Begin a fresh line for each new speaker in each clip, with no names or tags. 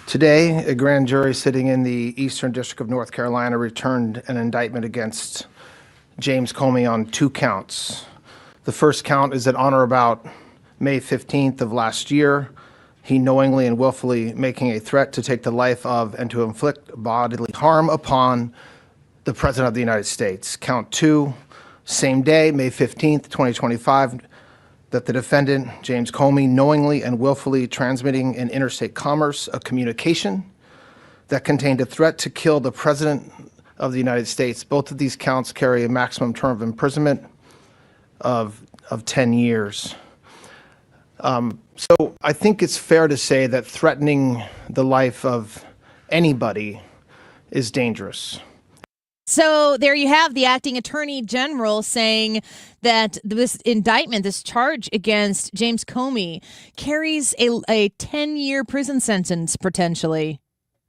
Today, a grand jury sitting in the Eastern District of North Carolina returned an indictment against James Comey on 2 counts. The first count is that on or about May 15th of last year, he knowingly and willfully making a threat to take the life of and to inflict bodily harm upon the President of the United States. Count 2, same day, May 15th, 2025, that the defendant, James Comey, knowingly and willfully transmitting in interstate commerce a communication that contained a threat to kill the President of the United States. Both of these counts carry a maximum term of imprisonment of 10 years. So I think it's fair to say that threatening the life of anybody is dangerous.
So there you have the acting attorney general saying that this indictment, this charge against James Comey, carries a 10-year prison sentence potentially.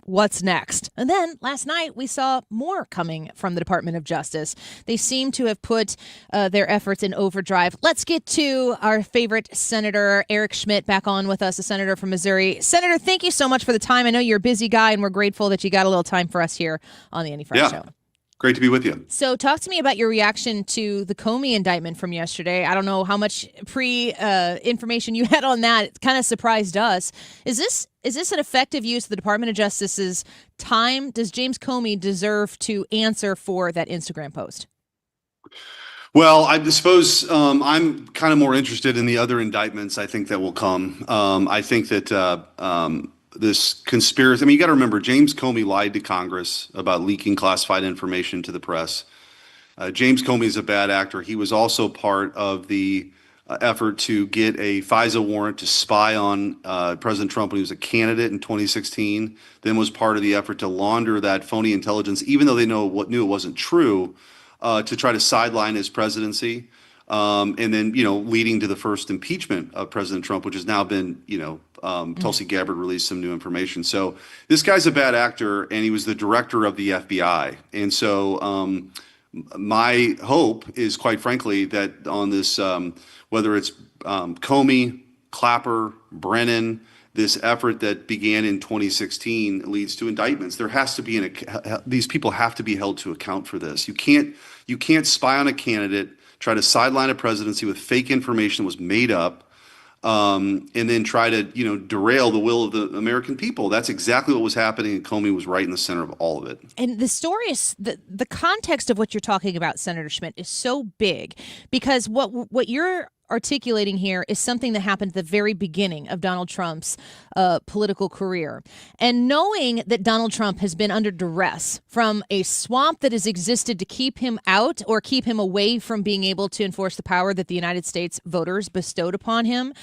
What's next? And then last night we saw more coming from the Department of Justice. They seem to have put their efforts in overdrive. Let's get to our favorite Senator Eric Schmitt back on with us, a senator from Missouri. Senator, thank you so much for the time. I know you're a busy guy, and we're grateful that you got a little time for us here on the Annie Frey Show.
Great to be with you. So
talk to me about your reaction to the Comey indictment from yesterday. I don't know how much information you had on that. It kind of surprised us. Is this an effective use of the Department of Justice's time? Does James Comey deserve to answer for that Instagram post?
Well, I suppose I'm kind of more interested in the other indictments I think that will come. I think that this conspiracy, you got to remember, James Comey lied to Congress about leaking classified information to the press. James Comey is a bad actor. He was also part of the effort to get a FISA warrant to spy on President Trump when he was a candidate in 2016, then was part of the effort to launder that phony intelligence, even though they knew it wasn't true, to try to sideline his presidency. And then, leading to the first impeachment of President Trump, which has now been, Tulsi Gabbard released some new information. So this guy's a bad actor, and he was the director of the FBI. And so my hope is, quite frankly, that on this, whether it's Comey, Clapper, Brennan, this effort that began in 2016 leads to indictments. There has to be these people have to be held to account for this. You can't spy on a candidate, try to sideline a presidency with fake information that was made up, and then try to, derail the will of the American people. That's exactly what was happening, and Comey was right in the center of all of it.
And the story is, the context of what you're talking about, Senator Schmitt, is so big, because what you're articulating here is something that happened at the very beginning of Donald Trump's political career. And knowing that Donald Trump has been under duress from a swamp that has existed to keep him out or keep him away from being able to enforce the power that the United States voters bestowed upon him.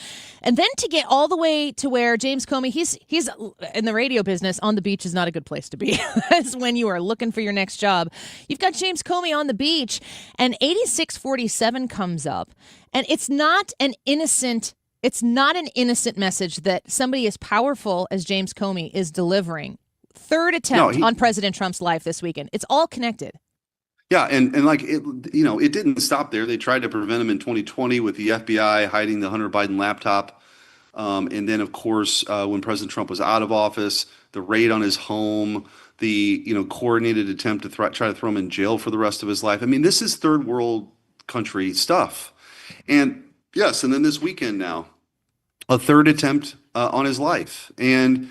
And then to get all the way to where James Comey, he's in the radio business, on the beach is not a good place to be. That's when you are looking for your next job. You've got James Comey on the beach, and 8647 comes up. And it's not an innocent message that somebody as powerful as James Comey is delivering. Third attempt on President Trump's life this weekend. It's all connected.
Yeah, and it didn't stop there. They tried to prevent him in 2020 with the FBI hiding the Hunter Biden laptop. And then, of course, when President Trump was out of office, the raid on his home, the coordinated attempt to try to throw him in jail for the rest of his life. This is third world country stuff. And yes, and then this weekend now, a third attempt on his life. And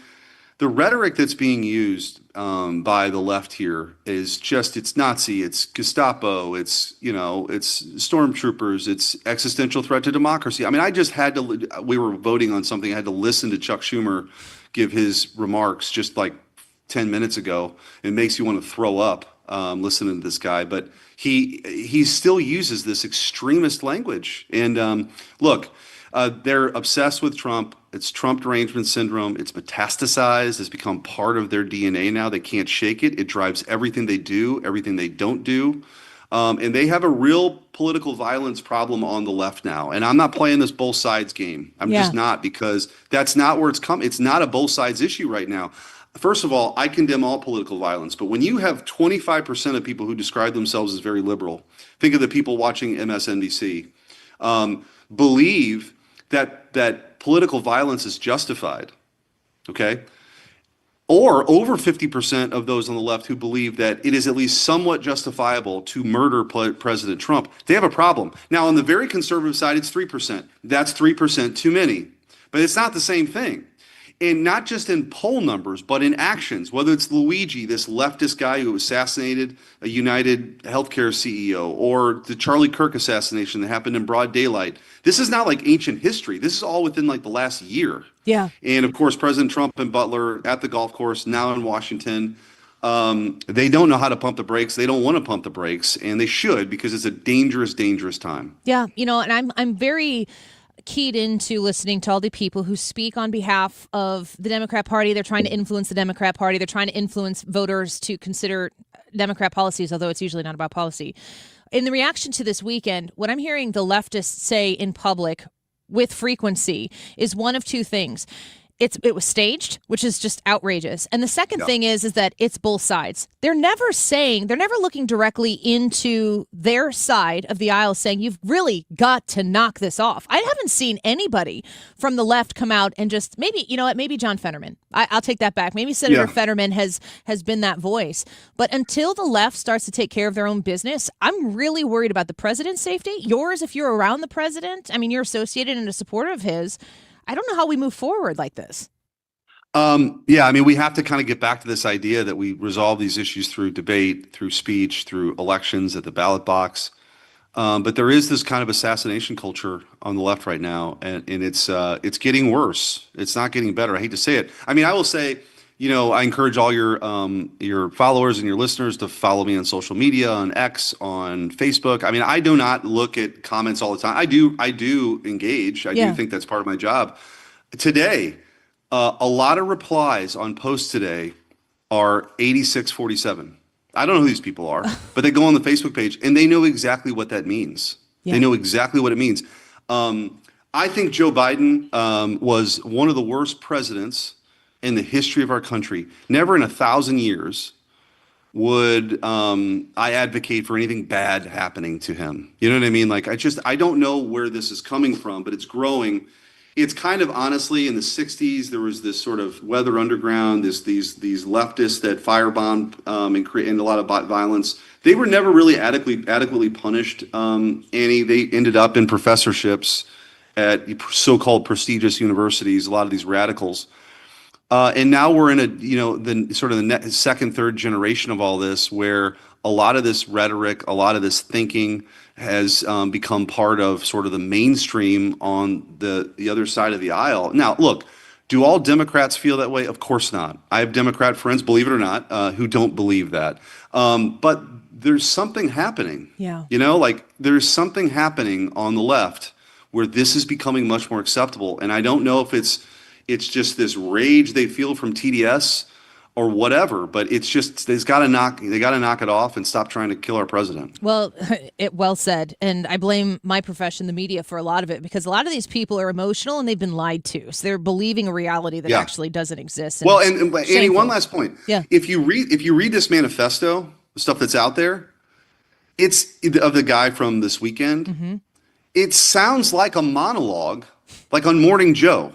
the rhetoric that's being used by the left here is just, it's Nazi, it's Gestapo, it's stormtroopers, it's existential threat to democracy. I just had to, we were voting on something, I had to listen to Chuck Schumer give his remarks just like 10 minutes ago. It makes you want to throw up listening to this guy, but he still uses this extremist language. And look, they're obsessed with Trump. It's Trump Derangement Syndrome. It's metastasized. It's become part of their DNA now. They can't shake it. It drives everything they do, everything they don't do. And they have a real political violence problem on the left now. And I'm not playing this both sides game. I'm just not, because that's not where it's come. It's not a both sides issue right now. First of all, I condemn all political violence, but when you have 25% of people who describe themselves as very liberal, think of the people watching MSNBC, believe that political violence is justified, okay? or over 50% of those on the left who believe that it is at least somewhat justifiable to murder President Trump. They have a problem. Now, on the very conservative side, it's 3%. That's 3% too many. But it's not the same thing. And not just in poll numbers, but in actions, whether it's Luigi, this leftist guy who assassinated a UnitedHealthcare CEO, or the Charlie Kirk assassination that happened in broad daylight. This is not like ancient history. This is all within like the last year.
Yeah.
And of course, President Trump and Butler at the golf course, now in Washington, they don't know how to pump the brakes. They don't want to pump the brakes, and they should, because it's a dangerous, dangerous time.
Yeah. And I'm very keyed into listening to all the people who speak on behalf of the Democrat Party. They're trying to influence the Democrat Party. They're trying to influence voters to consider Democrat policies, although it's usually not about policy. In the reaction to this weekend, what I'm hearing the leftists say in public with frequency is one of two things. It was staged, which is just outrageous. And the second thing is that it's both sides. They're never looking directly into their side of the aisle saying, you've really got to knock this off. I haven't seen anybody from the left come out and just maybe John Fetterman. I'll take that back. Maybe Senator Fetterman has been that voice. But until the left starts to take care of their own business, I'm really worried about the president's safety. Yours, if you're around the president, I mean, you're associated and a supporter of his. I don't know how we move forward like this.
Yeah, I mean, we have to kind of get back to this idea that we resolve these issues through debate, through speech, through elections at the ballot box. But there is this kind of assassination culture on the left right now, and it's getting worse. It's not getting better. I hate to say it. I mean, I will say, I encourage all your followers and your listeners to follow me on social media, on X, on Facebook. I mean, I do not look at comments all the time. I do engage. I do think that's part of my job. Today, a lot of replies on posts today are 86-47. I don't know who these people are, but they go on the Facebook page and they know exactly what that means. Yeah. They know exactly what it means. I think Joe Biden was one of the worst presidents in the history of our country. Never in 1,000 years would I advocate for anything bad happening to him. You know what I mean? Like, I don't know where this is coming from, but it's growing. It's kind of, honestly, in the 60s, there was this sort of weather underground, these leftists that firebombed and created a lot of violence. They were never really adequately punished, Annie. They ended up in professorships at so-called prestigious universities, a lot of these radicals. And now we're in the second, third generation of all this, where a lot of this rhetoric, a lot of this thinking has become part of sort of the mainstream on the other side of the aisle. Now, look, do all Democrats feel that way? Of course not. I have Democrat friends, believe it or not, who don't believe that. But there's something happening. Yeah. There's something happening on the left where this is becoming much more acceptable. And I don't know if it's just this rage they feel from TDS or whatever, but it's just they got to knock it off and stop trying to kill our president.
Well, well said. And I blame my profession, the media, for a lot of it, because a lot of these people are emotional and they've been lied to. So they're believing a reality that actually doesn't exist. And
Annie, one last point. Yeah. If you read this manifesto, the stuff that's out there, it's of the guy from this weekend. Mm-hmm. It sounds like a monologue, like on Morning Joe.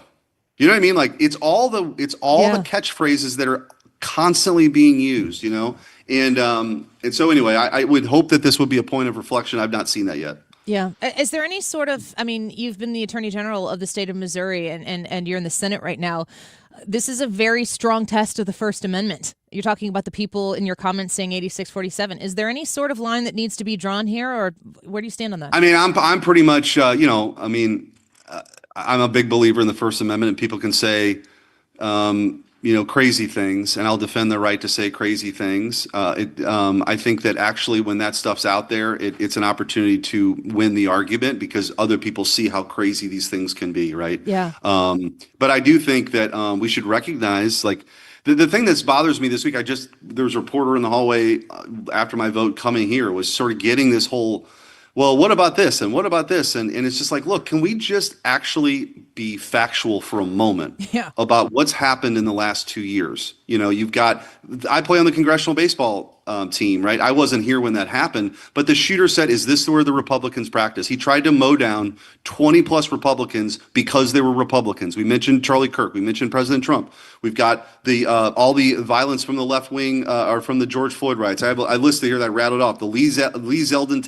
You know what I mean? Like it's all the catchphrases that are constantly being used, and so anyway, I would hope that this would be a point of reflection. I've not seen that yet.
Yeah. Is there any sort of, you've been the Attorney General of the state of Missouri and you're in the Senate right now. This is a very strong test of the First Amendment. You're talking about the people in your comments saying 86-47. Is there any sort of line that needs to be drawn here, or where do you stand on that?
I mean, I'm pretty much, I'm a big believer in the First Amendment, and people can say, crazy things, and I'll defend their right to say crazy things. I think that actually when that stuff's out there, it's an opportunity to win the argument because other people see how crazy these things can be, right? Yeah. But I do think that we should recognize, like, the thing that's bothers me this week, there was a reporter in the hallway after my vote coming here was sort of getting this whole, well, what about this? And what about this? And it's just like, look, can we just actually be factual for a moment about what's happened in the last 2 years? I play on the Congressional baseball team, right? I wasn't here when that happened, but the shooter said, "Is this where the Republicans practice?" He tried to mow down 20 plus Republicans because they were Republicans. We mentioned Charlie Kirk. We mentioned President Trump. We've got the all the violence from the left wing or from the George Floyd riots. I have a list here that I rattled off: the Lee Zeldin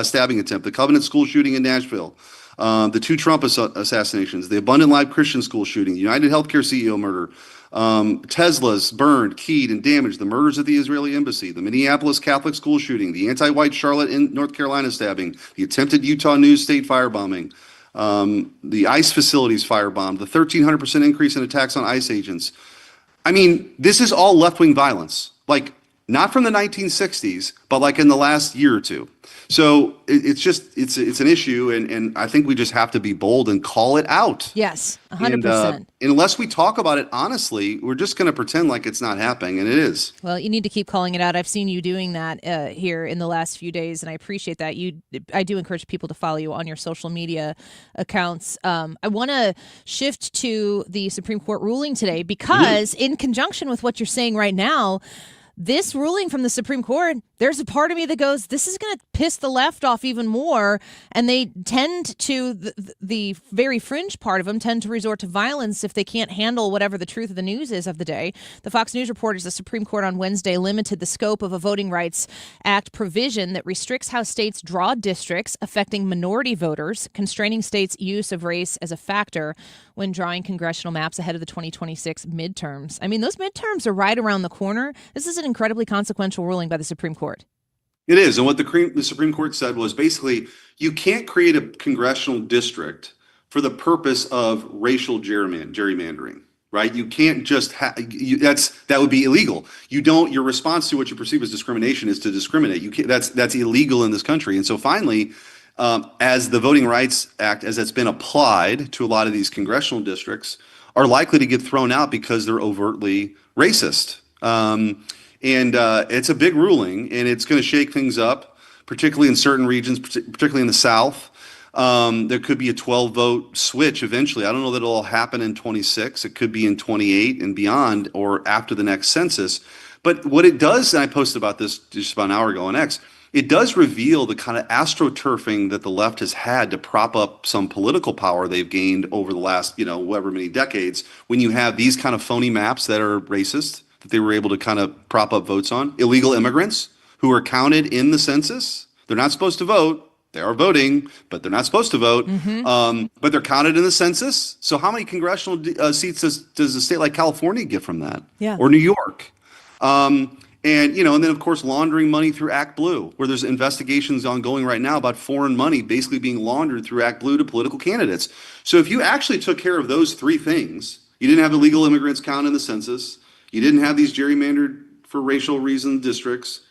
stabbing attempt, the Covenant school shooting in Nashville, the 2 Trump assassinations, the Abundant Life Christian school shooting, UnitedHealthcare CEO murder, Teslas burned, keyed, and damaged, the murders at the Israeli embassy, the Minneapolis Catholic school shooting, the anti-white Charlotte in North Carolina stabbing, the attempted Utah News State firebombing, the ICE facilities firebombed, the 1,300% increase in attacks on ICE agents. I mean, this is all left-wing violence, like not from the 1960s, but like in the last year or two. So it's an issue, and I think we just have to be bold and call it out.
Yes, 100%.
And unless we talk about it honestly, we're just going to pretend like it's not happening, and it is.
Well, you need to keep calling it out. I've seen you doing that here in the last few days, and I appreciate that. I do encourage people to follow you on your social media accounts. I want to shift to the Supreme Court ruling today because in conjunction with what you're saying right now, this ruling from the Supreme Court, there's a part of me that goes, this is going to piss the left off even more. And they tend to, the very fringe part of them tend to resort to violence if they can't handle whatever the truth of the news is of the day. The Fox News reporters, the Supreme Court on Wednesday limited the scope of a Voting Rights Act provision that restricts how states draw districts affecting minority voters, constraining states' use of race as a factor when drawing congressional maps ahead of the 2026 midterms. I mean, those midterms are right around the corner. This is an incredibly consequential ruling by the Supreme Court.
It is. And what the Supreme Court said was basically you can't create a congressional district for the purpose of racial gerrymandering, right? You can't just that would be illegal. Your response to what you perceive as discrimination is to discriminate. You can't, that's illegal in this country. And so finally, as the Voting Rights Act, as it's been applied to a lot of these congressional districts, are likely to get thrown out because they're overtly racist. And it's a big ruling, and it's going to shake things up, particularly in certain regions, particularly in the South. There could be a 12-vote switch eventually. I don't know that it'll all happen in 26. It could be in 28 and beyond, or after the next census. But what it does, and I posted about this just about an hour ago on X, it does reveal the kind of astroturfing that the left has had to prop up some political power they've gained over the last, however many decades, when you have these kind of phony maps that are racist, that they were able to kind of prop up votes on. Illegal immigrants who are counted in the census. They're not supposed to vote. They are voting, but they're not supposed to vote. But they're counted in the census. So how many congressional seats does a state like California get from that?
Yeah.
Or New York? And then, of course, laundering money through Act Blue, where there's investigations ongoing right now about foreign money basically being laundered through Act Blue to political candidates. So if you actually took care of those 3 things, you didn't have illegal immigrants counted in the census, you didn't have these gerrymandered for racial reason districts,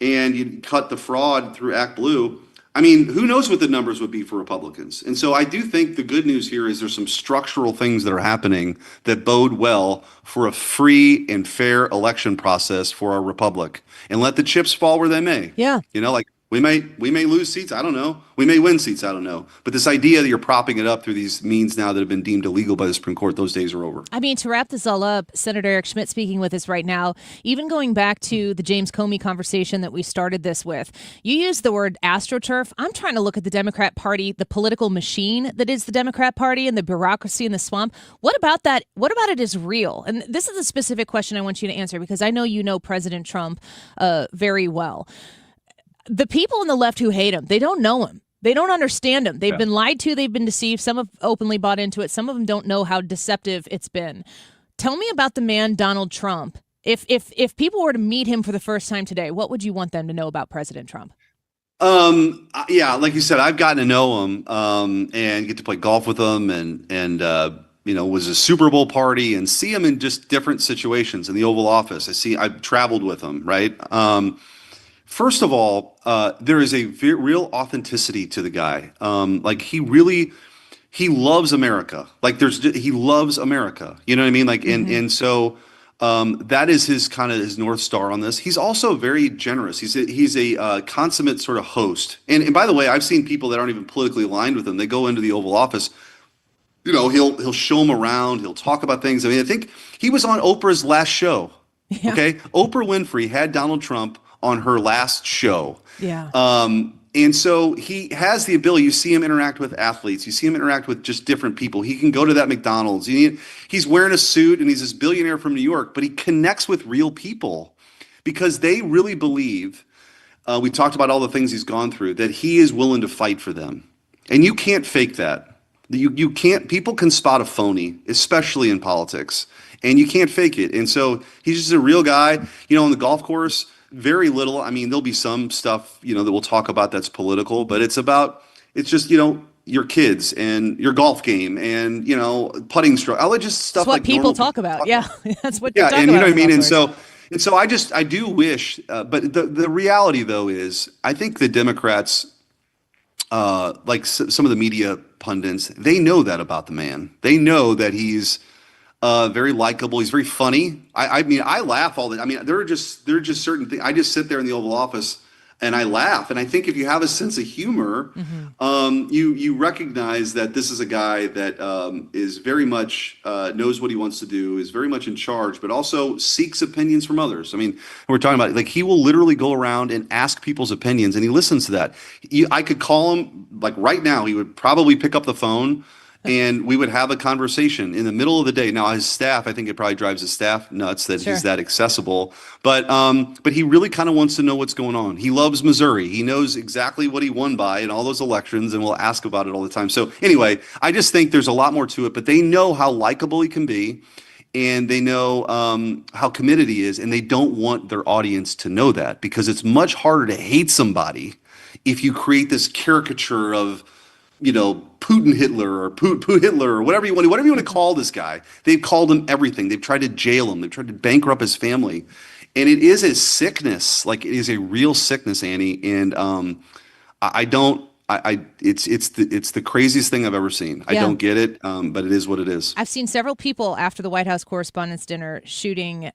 and you cut the fraud through Act Blue, I mean, who knows what the numbers would be for Republicans? And so I do think the good news here is there's some structural things that are happening that bode well for a free and fair election process for our republic. And let the chips fall where they may.
Yeah.
We may lose seats. I don't know. We may win seats. I don't know. But this idea that you're propping it up through these means now that have been deemed illegal by the Supreme Court, those days are over.
I mean, to wrap this all up, Senator Eric Schmitt speaking with us right now, even going back to the James Comey conversation that we started this with, you used the word astroturf. I'm trying to look at the Democrat Party, the political machine that is the Democrat Party, and the bureaucracy in the swamp. What about that? What about it is real? And this is a specific question I want you to answer because I know you know President Trump very well. The people on the left who hate him, they don't know him. They don't understand him. They've been lied to. They've been deceived. Some have openly bought into it. Some of them don't know how deceptive it's been. Tell me about the man, Donald Trump. If people were to meet him for the first time today, what would you want them to know about President Trump?
Yeah, like you said, I've gotten to know him and get to play golf with him and was a Super Bowl party and see him in just different situations in the Oval Office. I've traveled with him, right? First of all, there is a real authenticity to the guy. He loves America. He loves America. You know what I mean? And so that is his North Star on this. He's also very generous. He's a consummate sort of host. And by the way, I've seen people that aren't even politically aligned with him. They go into the Oval Office. He'll show them around. He'll talk about things. I mean, I think he was on Oprah's last show. Yeah. Okay, Oprah Winfrey had Donald Trump on her last show.
Yeah.
And so he has the ability. You see him interact with athletes. You see him interact with just different people. He can go to that McDonald's. He's wearing a suit and he's this billionaire from New York, but he connects with real people because they really believe, we talked about all the things he's gone through, that he is willing to fight for them. And you can't fake that. You can't, people can spot a phony, especially in politics, and you can't fake it. And so he's just a real guy, on the golf course. Very little. I mean, there'll be some stuff, that we'll talk about that's political, but it's just, your kids and your golf game and, putting stroke. I'll just stuff
That's what
like
people talk about. Yeah. That's what you're
yeah,
talking
and you know
about.
what I mean?
on
And
golf course.
so I do wish, but the reality though is I think the Democrats, like some of the media pundits, they know that about the man. They know that he's very likable. He's very funny. I mean, I laugh all the. I mean, there are just certain things. I just sit there in the Oval Office and I laugh. And I think if you have a sense of humor, you recognize that this is a guy that is very much knows what he wants to do, is very much in charge, but also seeks opinions from others. I mean, we're talking about like he will literally go around and ask people's opinions, and he listens to that. I could call him like right now. He would probably pick up the phone. And we would have a conversation in the middle of the day. Now, his staff, I think it probably drives his staff nuts that he's that accessible. But he really kind of wants to know what's going on. He loves Missouri. He knows exactly what he won by in all those elections, and will ask about it all the time. So anyway, I just think there's a lot more to it. But they know how likable he can be, and they know how committed he is, and they don't want their audience to know that because it's much harder to hate somebody if you create this caricature of Putin Hitler or Putin Hitler or whatever you want to call this guy. They've called him everything. They've tried to jail him. They've tried to bankrupt his family. And it is a sickness. Like it is a real sickness, Annie. And it's the craziest thing I've ever seen. I don't get it, but it is what it is.
I've seen several people after the White House Correspondents Dinner shooting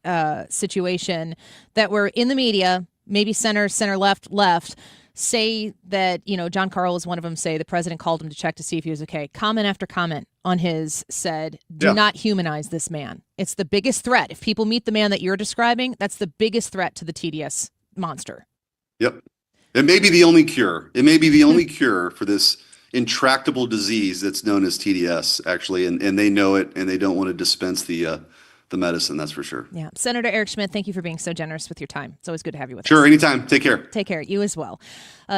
situation that were in the media, maybe center, left, say that, John Carl was one of them, say the president called him to check to see if he was okay. Comment after comment on his said, do not humanize this man. It's the biggest threat. If people meet the man that you're describing, that's the biggest threat to the TDS monster.
Yep. It may be the only cure. It may be the only cure for this intractable disease that's known as TDS, actually. And they know it, and they don't want to dispense the medicine, that's for sure.
Yeah. Senator Eric Schmitt, thank you for being so generous with your time. It's always good to have you with us.
Sure, anytime. Take care.
Take care. You as well.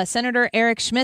Senator Eric Schmitt.